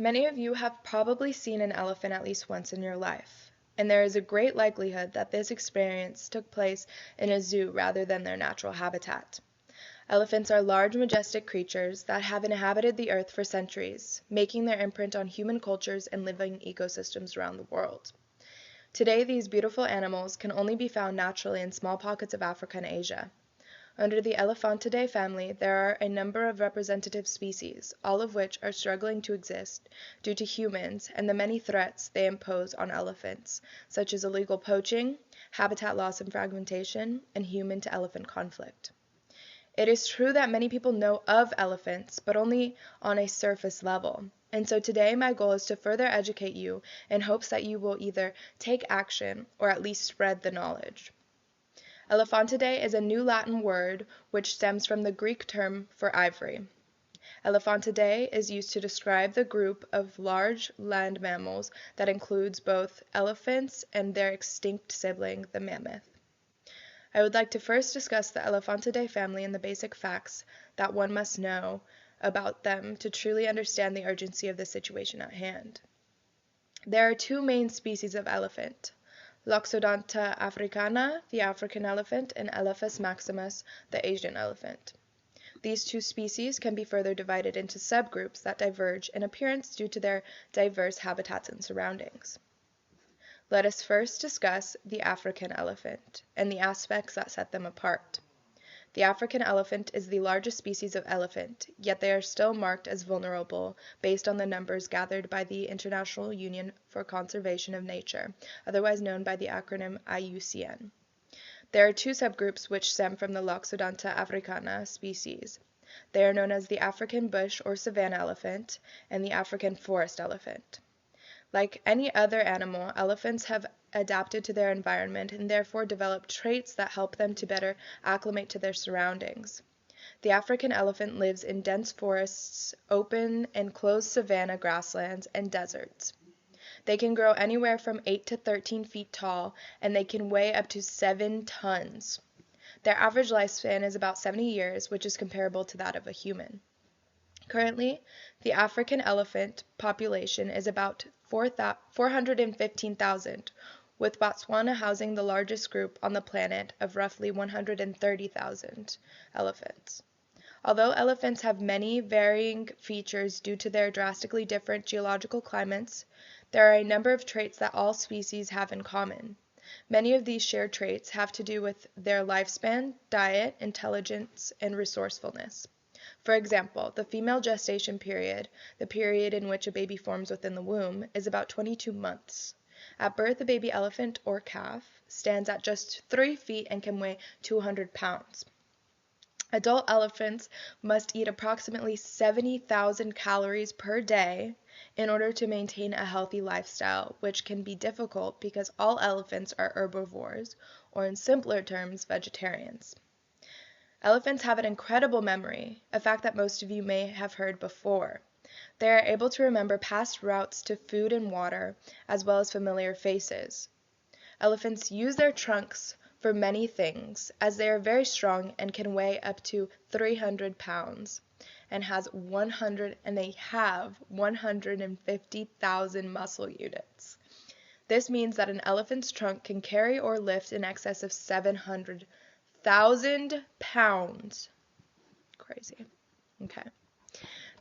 Many of you have probably seen an elephant at least once in your life, and there is a great likelihood that this experience took place in a zoo rather than their natural habitat. Elephants are large, majestic creatures that have inhabited the earth for centuries, making their imprint on human cultures and living ecosystems around the world. Today, these beautiful animals can only be found naturally in small pockets of Africa and Asia. Under the Elephantidae family, there are a number of representative species, all of which are struggling to exist due to humans and the many threats they impose on elephants, such as illegal poaching, habitat loss and fragmentation, and human-to-elephant conflict. It is true that many people know of elephants, but only on a surface level. And so today my goal is to further educate you in hopes that you will either take action or at least spread the knowledge. Elephantidae is a new Latin word which stems from the Greek term for ivory. Elephantidae is used to describe the group of large land mammals that includes both elephants and their extinct sibling, the mammoth. I would like to first discuss the Elephantidae family and the basic facts that one must know about them to truly understand the urgency of the situation at hand. There are two main species of elephant. Loxodonta africana, the African elephant, and Elephas maximus, the Asian elephant. These two species can be further divided into subgroups that diverge in appearance due to their diverse habitats and surroundings. Let us first discuss the African elephant and the aspects that set them apart. The African elephant is the largest species of elephant, yet they are still marked as vulnerable based on the numbers gathered by the International Union for Conservation of Nature, otherwise known by the acronym IUCN. There are two subgroups which stem from the Loxodonta africana species. They are known as the African bush or savanna elephant and the African forest elephant. Like any other animal, elephants have adapted to their environment and therefore developed traits that help them to better acclimate to their surroundings. The African elephant lives in dense forests, open and closed savanna grasslands, and deserts. They can grow anywhere from 8 to 13 feet tall, and they can weigh up to 7 tons. Their average lifespan is about 70 years, which is comparable to that of a human. Currently, the African elephant population is about 415,000, with Botswana housing the largest group on the planet of roughly 130,000 elephants. Although elephants have many varying features due to their drastically different geological climates, there are a number of traits that all species have in common. Many of these shared traits have to do with their lifespan, diet, intelligence, and resourcefulness. For example, the female gestation period, the period in which a baby forms within the womb, is about 22 months. At birth, a baby elephant or calf stands at just 3 feet and can weigh 200 pounds. Adult elephants must eat approximately 70,000 calories per day in order to maintain a healthy lifestyle, which can be difficult because all elephants are herbivores, or in simpler terms, vegetarians. Elephants have an incredible memory, a fact that most of you may have heard before. They are able to remember past routes to food and water, as well as familiar faces. Elephants use their trunks for many things, as they are very strong and can weigh up to 300 pounds, and they have 150,000 muscle units. This means that an elephant's trunk can carry or lift in excess of 700,000 pounds. Crazy. Okay.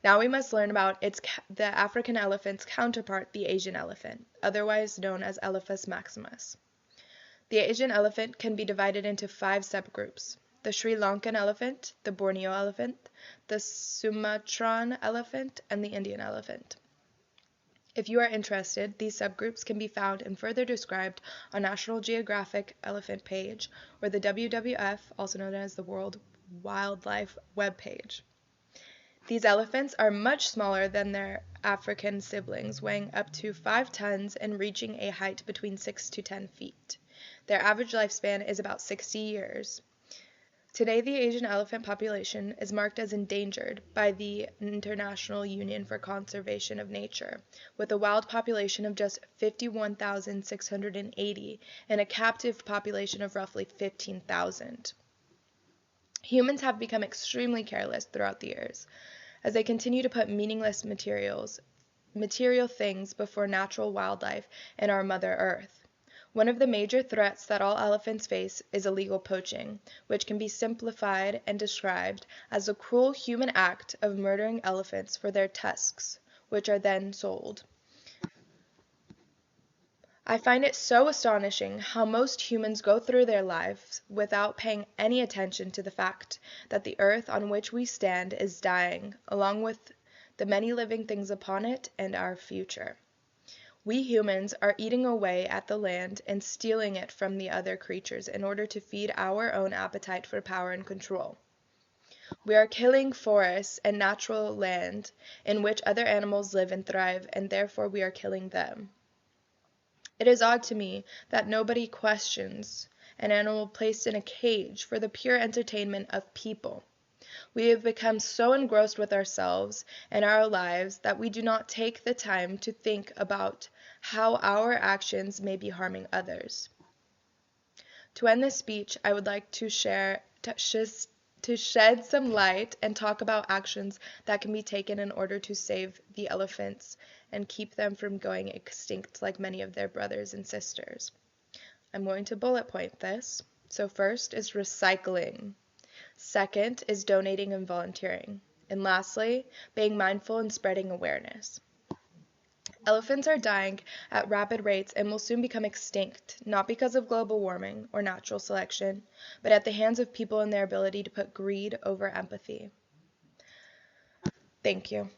Now we must learn about the African elephant's counterpart, the Asian elephant, otherwise known as Elephas maximus. The Asian elephant can be divided into 5 subgroups: the Sri Lankan elephant, the Borneo elephant, the Sumatran elephant, and the Indian elephant. If you are interested, these subgroups can be found and further described on National Geographic Elephant page or the WWF, also known as the World Wildlife webpage. These elephants are much smaller than their African siblings, weighing up to 5 tons and reaching a height between 6 to 10 feet. Their average lifespan is about 60 years. Today, the Asian elephant population is marked as endangered by the International Union for Conservation of Nature, with a wild population of just 51,680 and a captive population of roughly 15,000. Humans have become extremely careless throughout the years, as they continue to put meaningless material things before natural wildlife and our Mother Earth. One of the major threats that all elephants face is illegal poaching, which can be simplified and described as the cruel human act of murdering elephants for their tusks, which are then sold. I find it so astonishing how most humans go through their lives without paying any attention to the fact that the earth on which we stand is dying, along with the many living things upon it and our future. We humans are eating away at the land and stealing it from the other creatures in order to feed our own appetite for power and control. We are killing forests and natural land in which other animals live and thrive, and therefore we are killing them. It is odd to me that nobody questions an animal placed in a cage for the pure entertainment of people. We have become so engrossed with ourselves and our lives that we do not take the time to think about how our actions may be harming others. To end this speech, I would like to shed some light and talk about actions that can be taken in order to save the elephants and keep them from going extinct like many of their brothers and sisters. I'm going to bullet point this. So first is recycling. Second is donating and volunteering. And lastly, being mindful and spreading awareness. Elephants are dying at rapid rates and will soon become extinct, not because of global warming or natural selection, but at the hands of people and their ability to put greed over empathy. Thank you.